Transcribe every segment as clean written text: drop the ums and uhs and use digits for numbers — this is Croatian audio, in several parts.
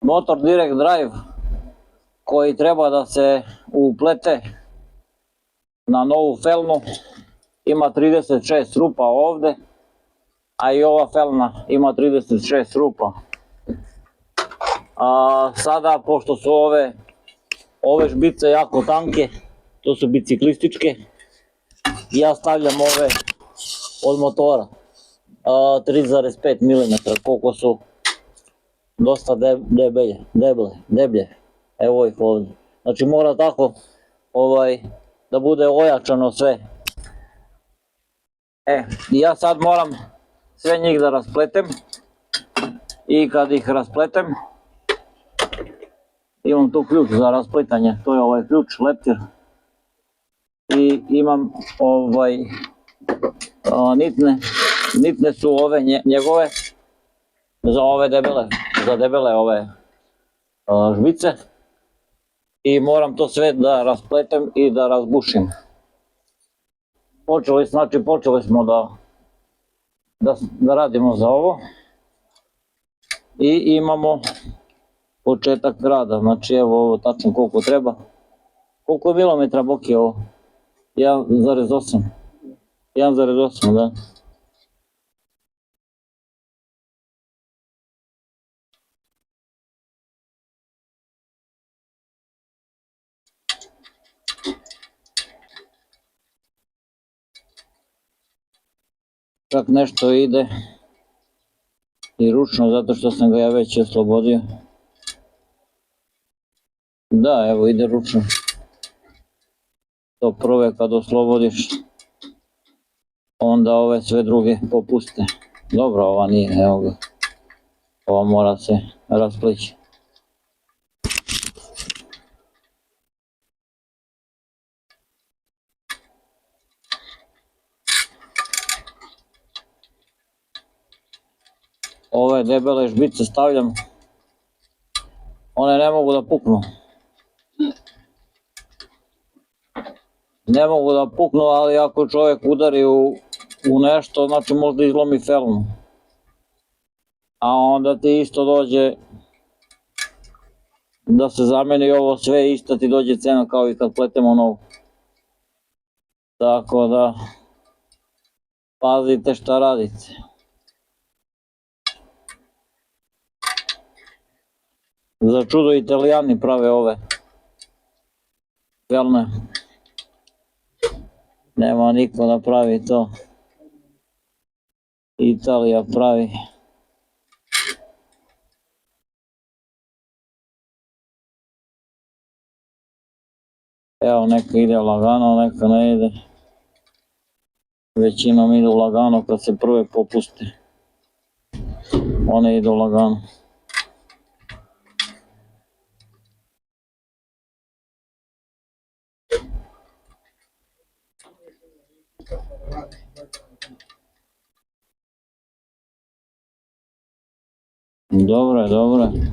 motor direct drive koji treba da se uplete na novu felnu. Ima 36 rupa ovde, a i ova felna ima 36 rupa. Sada, pošto su ove žbice jako tanke, to su biciklističke, ja stavljam ove od motora 3,5 mm, koliko su dosta deblje, evo ih ovdje. Znači mora tako da bude ojačano sve. Ja sad moram sve njih da raspletem i kad ih raspletem, imam tu ključ za rasplitanje, to je ovaj ključ, leptir, i imam nitne su ove njegove za ove debele ove žbice i moram to sve da raspletem i da razbušim. Počeli smo da radimo za ovo i imamo početak rada, znači evo ovo tačno koliko treba. Koliko je milimetra boki ovo? 1,8. 1,8, da. Čak nešto ide i ručno, zato što sam ga ja već oslobodio. Da, evo ide ručno. To prve kad oslobodiš, onda ove sve druge popuste. Dobro, ova nije, evo ga. Ova mora se rasplići. Ove debele žbice stavljam, one ne mogu da puknu. Ne mogu da puknu, ali ako čovjek udari u nešto, znači možda izlomi felnu. A onda ti isto dođe da se zameni ovo sve, ista ti dođe cena kao i kad pletemo novu. Tako da pazite šta radite. Za čudo Italijani prave ove felne. Nema niko da pravi to. Italija pravi. Evo, neka ide lagano, neka ne ide. Većinom idu lagano kad se prve popuste. One idu lagano. Dobro je.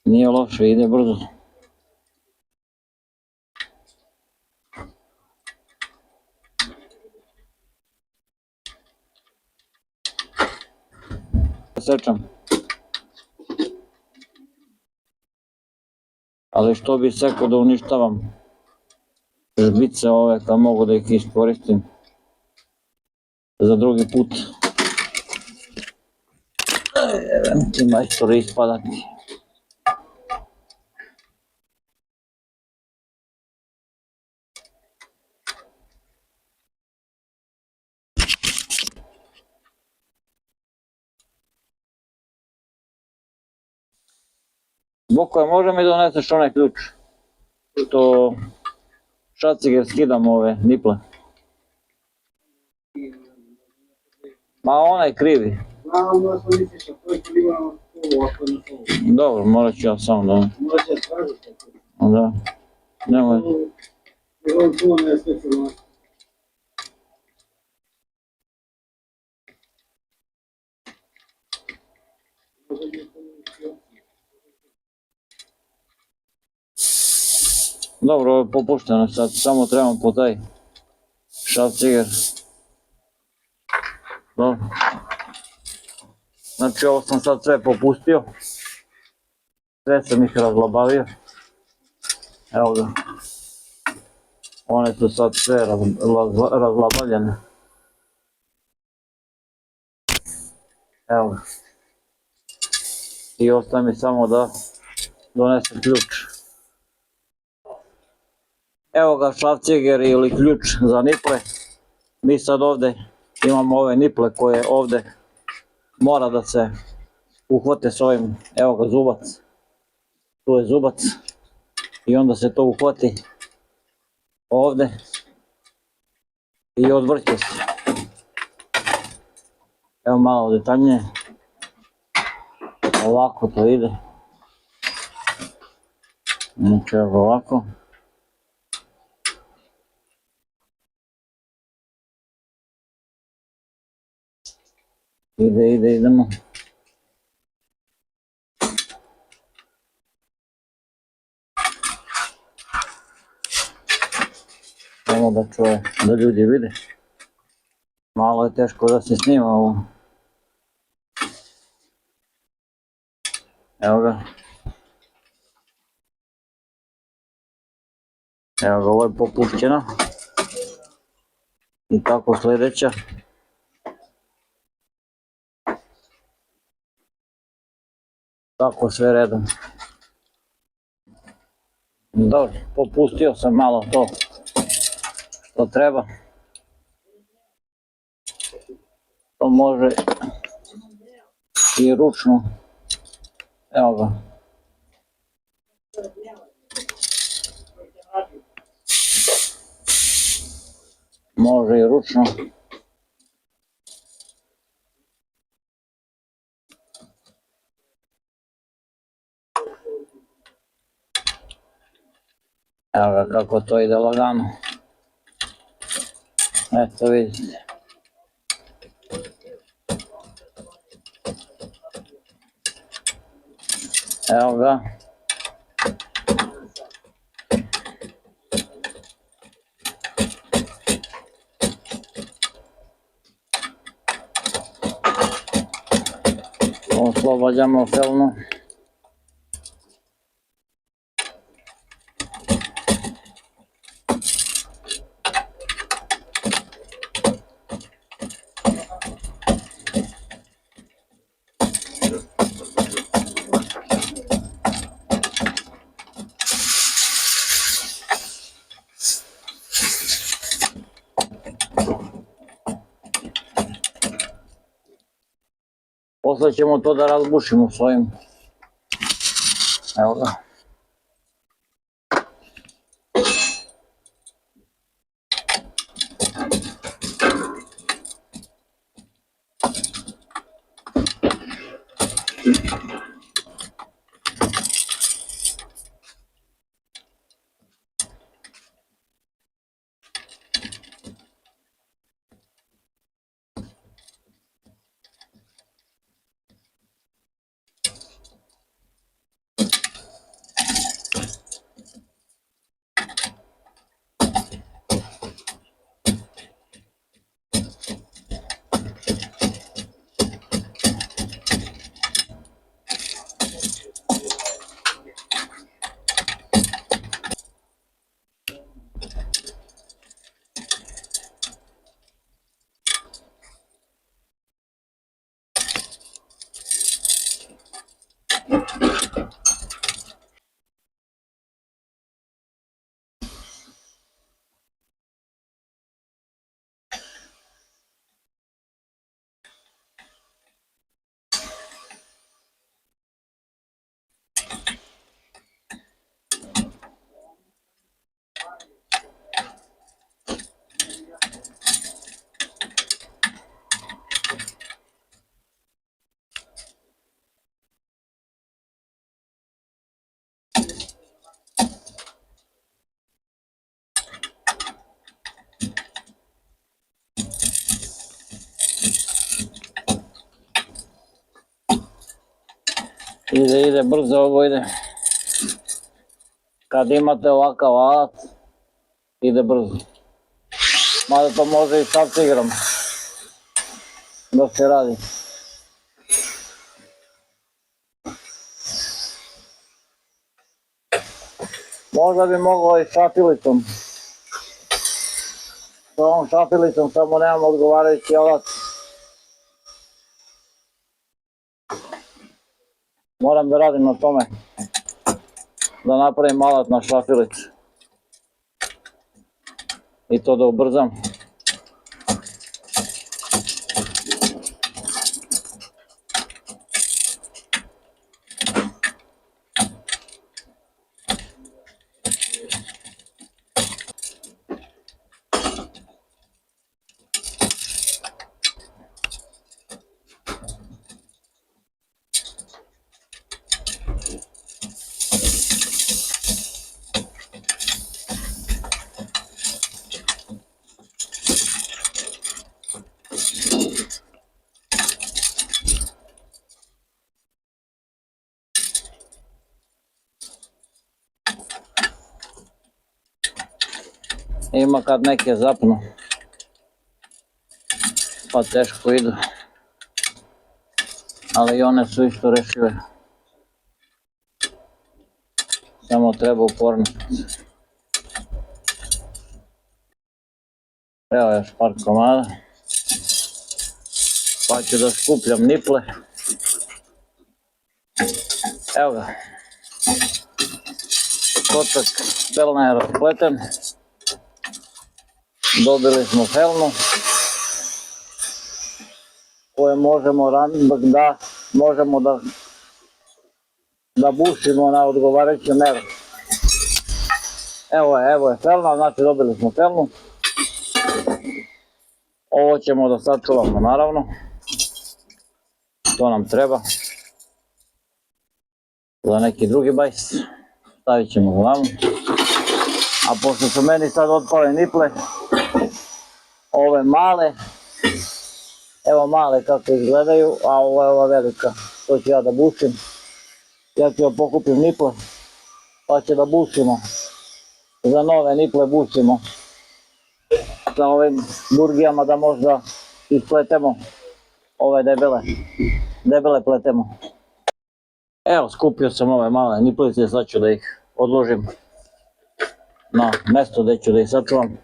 Nije loše, ide brzo. Sečam. Ali što bi sekao da uništavam žbice ove kad mogu da ih iskoristim za drugi put. Ti majstori ispadati. Boko, može mi doneseš onaj ključ što šaciger skidam ove niple? Ma onaj krivi. Dobro, morat ću ja sam da... Da, nemoj. Dobro, ovo je popušteno sad, samo trebam po taj šaciger. Dobro. Znači ovo sam sad sve popustio. Sve sam ih razlabavio. Evo ga. One su sad sve razlabavljene. Evo ga. I ostaje mi samo da donesem ključ. Evo ga šrafciger ili ključ za niple. Mi sad ovde imamo ove niple koje ovde mora da se uhvate s ovim, evo ga zubac. Tu je zubac i onda se to uhvati ovde i odvrće se. Evo malo detaljnije. Ovako to ide. Znači evo ovako. Idemo. Samo da čuje, da ljudi vide. Malo je teško da se snima ovo. Evo ga. Evo ga, ovo je popušćena. I tako sljedeća. Tako sve redom. Dobro, popustio sam malo to što treba. To može i ručno. Evo ga. Može i ručno. Evo ga kako to ide lagano. Eto vidite. Evo ga. Oslobađamo felnu. Posle ćemo to da razbušimo s ovim. Evo ga. Ide brzo ovo ide. Kad imate ovakav alat, ide brzo. Mada to može i šrafcigerom da se radi. Možda bi mogao i šapilicom. S ovom šapilicom samo nemam odgovarajući alat. Moram da radim na tome. Da napravim alat na šapilicu. I to da ubrzam. Ima kad neke zapnu, pa teško idu, ali i one su isto rešive, samo treba upornost. Evo još par komada, pa ću da skupljam niple. Evo ga, kotak pelna je raspleten. Dobili smo felnu koju možemo da bušimo na odgovarajuću meru. Evo je felna, znači dobili smo felnu. Ovo ćemo da sačuvamo naravno. To nam treba. Za neki drugi bajs. Stavit ćemo glavu. A pošto su meni sad otpale niple, ove male, evo male kako izgledaju, a ovo je ova velika, to ću ja da bušim. Ja ću joj pokupim niple, pa će da bušimo. Za nove niple bušimo. Sa ovim burgijama da možda ispletemo ove debele pletemo. Evo, skupio sam ove male niplice, sad ću da ih odložim na mesto gdje ću da ih sačuvam.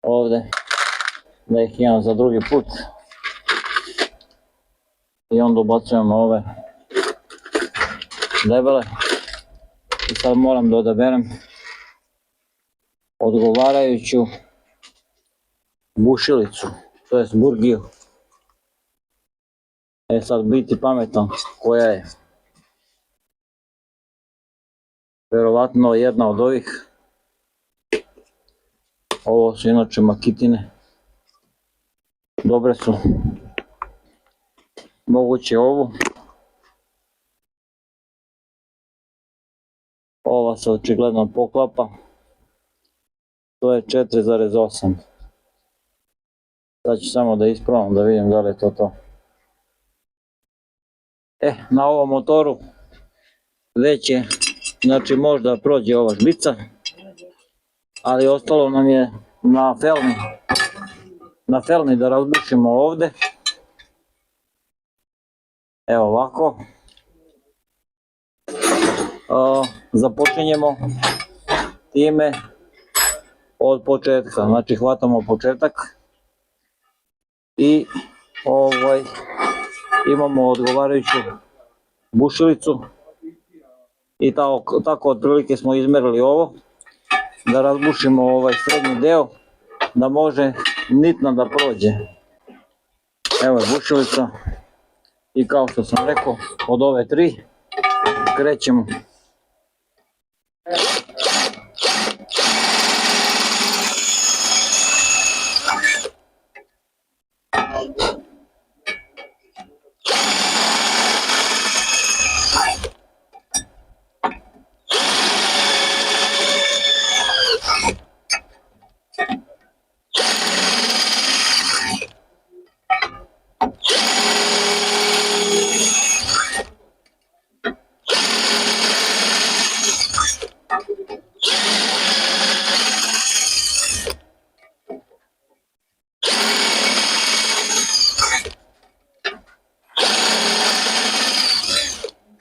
Ovdje, da ih imam za drugi put. I onda ubacujemo ove debele. I sad moram da odaberem odgovarajuću bušilicu, to jest burgiju. Sad biti pametan koja je. Vjerovatno jedna od ovih. Ovo su inače makitine. Dobre su. Moguće ovu. Ova se očigledno poklapa. To je 4,8. Sad ću samo da ispravam da vidim da li je to. Na ovom motoru već je, znači možda prođe ova žbica, ali ostalo nam je na felni da razbušimo ovdje. Evo ovako. Započinjemo time od početka, znači hvatamo početak i imamo odgovarajuću bušilicu i tako otprilike smo izmerili ovo, da razbušimo ovaj srednji deo, da može nitna da prođe. Evo je bušilica i kao što sam rekao, od ove 3 krećemo.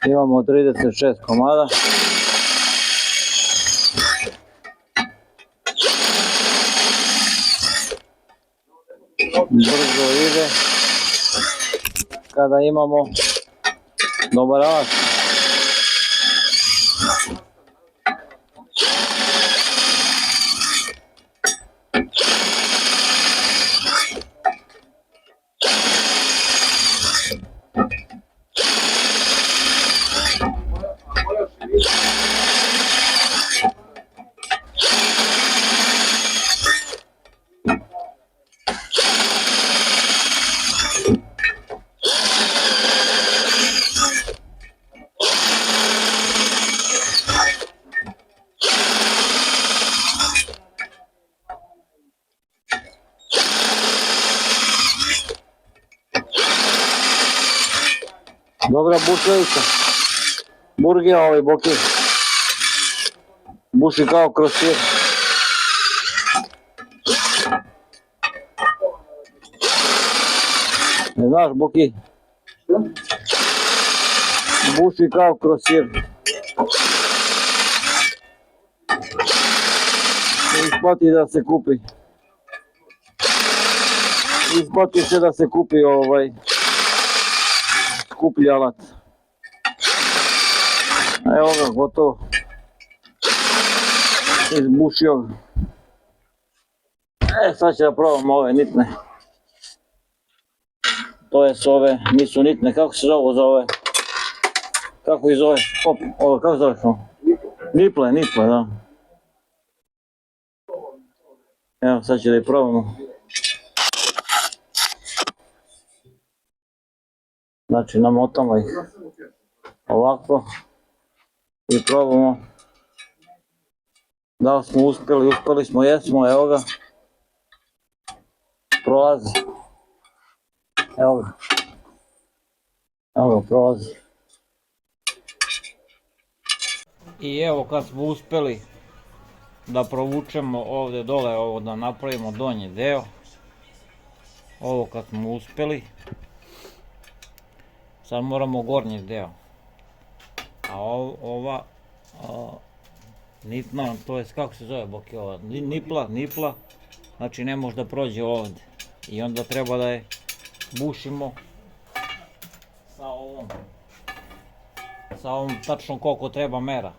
Imamo 36 komada. brzo ide kada imamo dobar alat. Dobra buševica, burgija ovaj boki, buši kao kroz sir. Ne znaš boki? Buši kao kroz sir. Isplati da se kupi. Isplati se da se kupi ovaj skuplji alat. Evo ga, gotovo. Izbušio ga. Sad će da probamo ove nitne. To je s ove, nisu nitne, kako se zovu za ove? Kako ih zove? Hop, ovo, kako zoveš ovo? Niple, da. Evo, sad će da ih probamo. Znači, namotamo ih ovako i probamo. Da li smo uspeli smo, jesmo, evo ga. Prolazi. Evo ga. Evo ga, prolazi. I evo kad smo uspeli da provučemo ovdje dole, ovo da napravimo donji deo. Ovo kad smo uspeli. Sad moramo gornji deo. A ova nitna, to je kako se zove boki ova, nipla, znači ne može da prođe ovdje. I onda treba da je bušimo sa ovom tačno koliko treba mera.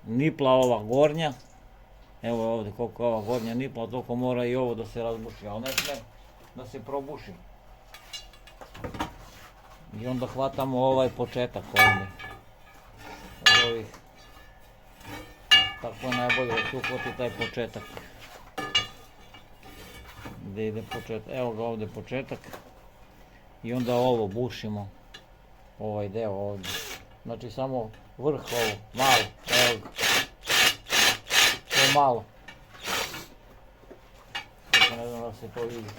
Nipla ova gornja, evo ovdje koliko je ova gornja nipla, toliko mora i ovo da se razbuši, ali ne smije da se probuši. I onda hvatamo ovaj početak ovdje. Od ovih. Tako je najbolje da se uhvati taj početak. Gdje ide početak? Evo ga ovdje početak. I onda ovo bušimo. Ovaj deo ovdje. Znači samo vrh ovo, malo. Evo ga. To je malo. Tako ne znam da se to vidi.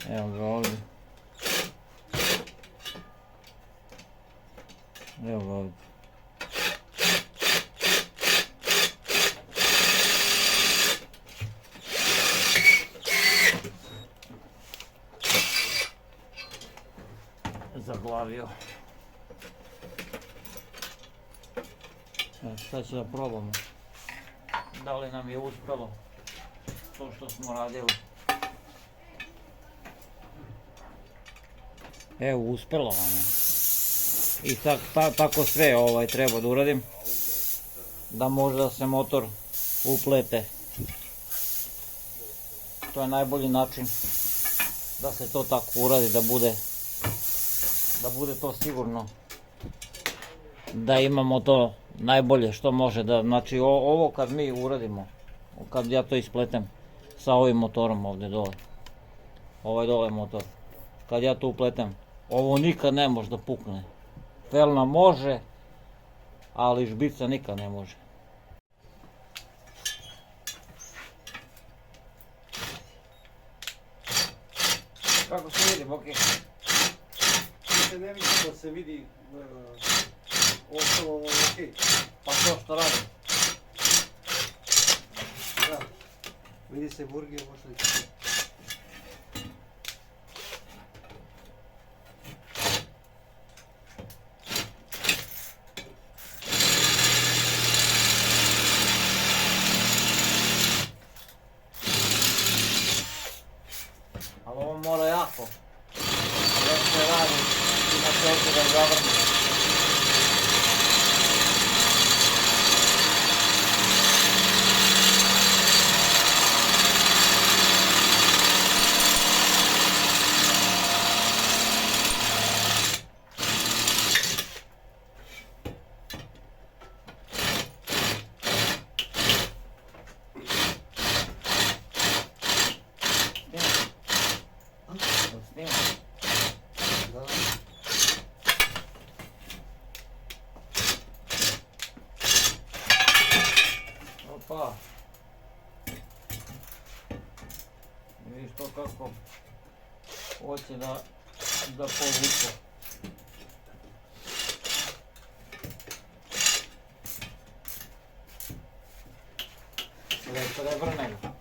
Evo ga ovdje. Evo ga ovdje. Zaglavio. Sad ću da probamo. Da li nam je uspjelo to što smo radili. Evo, uspjelo vam je. I sad tako sve treba da uradim. Da možda se motor uplete. To je najbolji način da se to tako uradi, da bude to sigurno. Da imamo to najbolje što može da, znači ovo kad mi uradimo, kad ja to ispletem sa ovim motorom ovdje dole. Ovaj dole motor. Kad ja to upletem, ovo nikad ne može da pukne. Pelna može, ali žbica nikad ne može. Kako se vidi, Boki? Se ne vidi, to se vidi ostalo okej. Pa to što radim? Da, vidi se burgija, možda. mora jako. Da se radi, imate ovdje da zavrne. Snima. Da. Opa. Vidiš to kako hoće da povuče. Prevrne ga.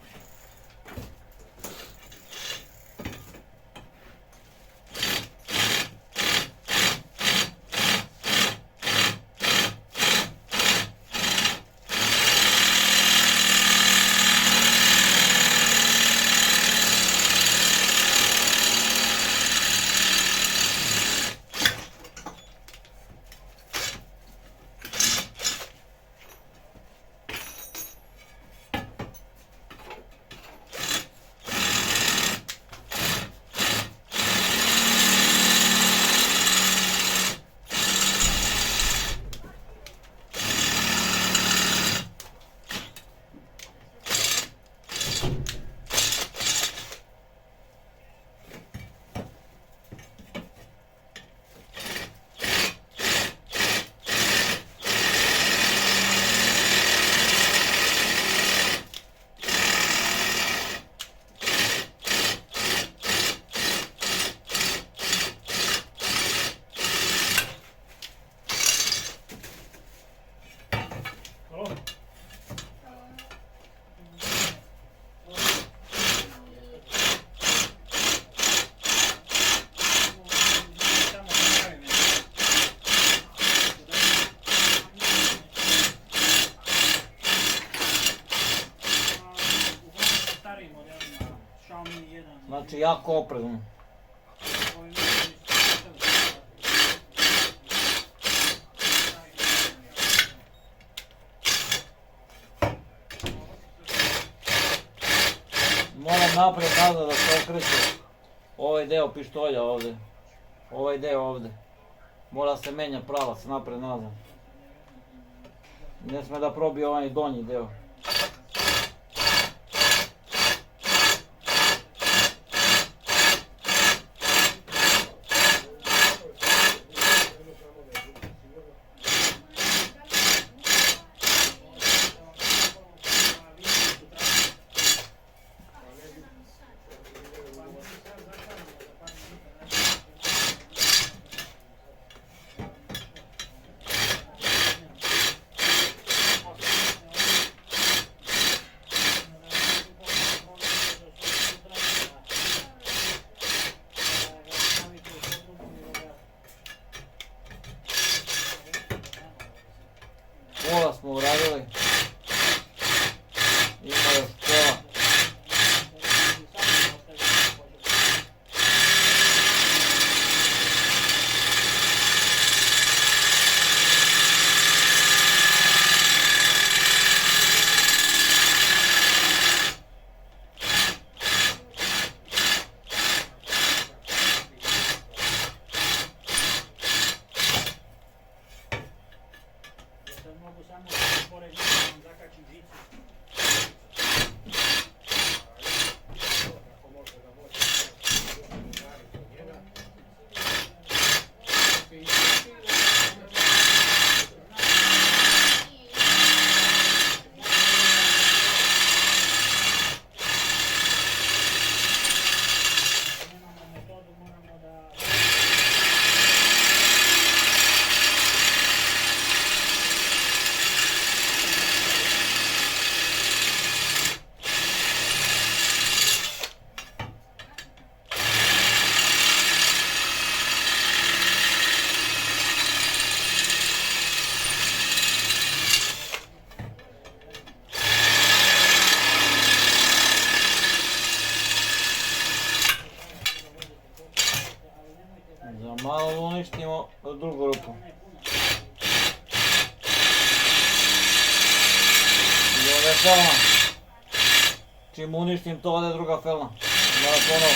Znači jako oprezno. Moram naprijed nazad da se okreće ovaj deo pištolja ovdje. Ovaj deo ovdje. Mora se menja pravac naprijed nazad. Ne sme da probije ovaj donji deo. malo uništimo drugu rupu. I ovdje felna. Čim uništim to ode druga felna. Mora ponovo.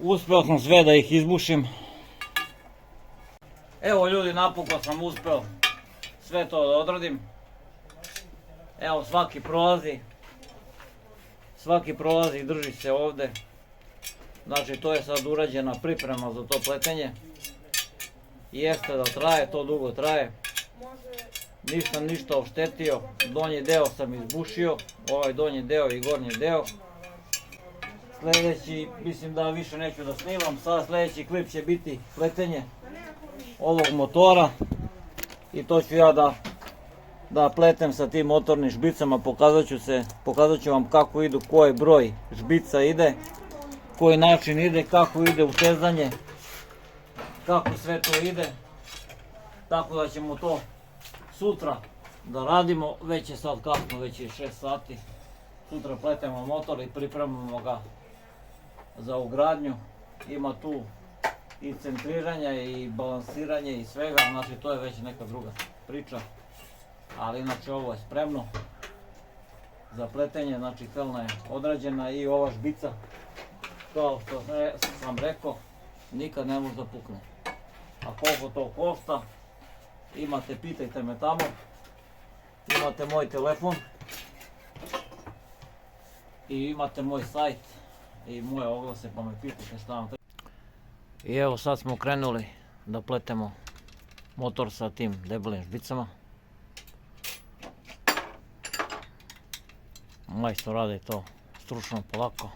Uspeo sam sve da ih izbušim. Evo ljudi, napokon sam uspeo sve to da odradim. Evo svaki prolazi i drži se ovdje. Znači to je sad urađena priprema za to pletenje. Jeste da traje, to dugo traje. Nisam ništa oštetio, donji deo sam izbušio, ovaj donji deo i gornji deo. Sljedeći, mislim da više neću da snimam, sad sljedeći klip će biti pletenje ovog motora. I to ću ja da pletem sa tim motornim žbicama, pokazat ću vam kako idu, koji broj žbica ide, koji način ide, kako ide utezanje, kako sve to ide. Tako da ćemo to sutra da radimo, već je sad kasno, već je 6 sati. Sutra pletemo motor i pripremamo ga za ugradnju. Ima tu i centriranja i balansiranje i svega, znači to je već neka druga priča. Ali inače ovo je spremno za pletenje, znači felna je odrađena i ova žbica, kao što sam rekao, nikad ne može da pukne. A koliko to košta, imate, pitajte me tamo, imate moj telefon i imate moj sajt i moje oglase, pa me pitajte šta vam treba. I evo sad smo krenuli da pletemo motor sa tim debelim žbicama. Majstor radi to stručno, polako.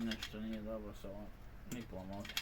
Nešto nije dobro sa ovom niplom ovdje.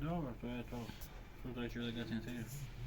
Dobro, to je to. Sutra ću da gatim težu.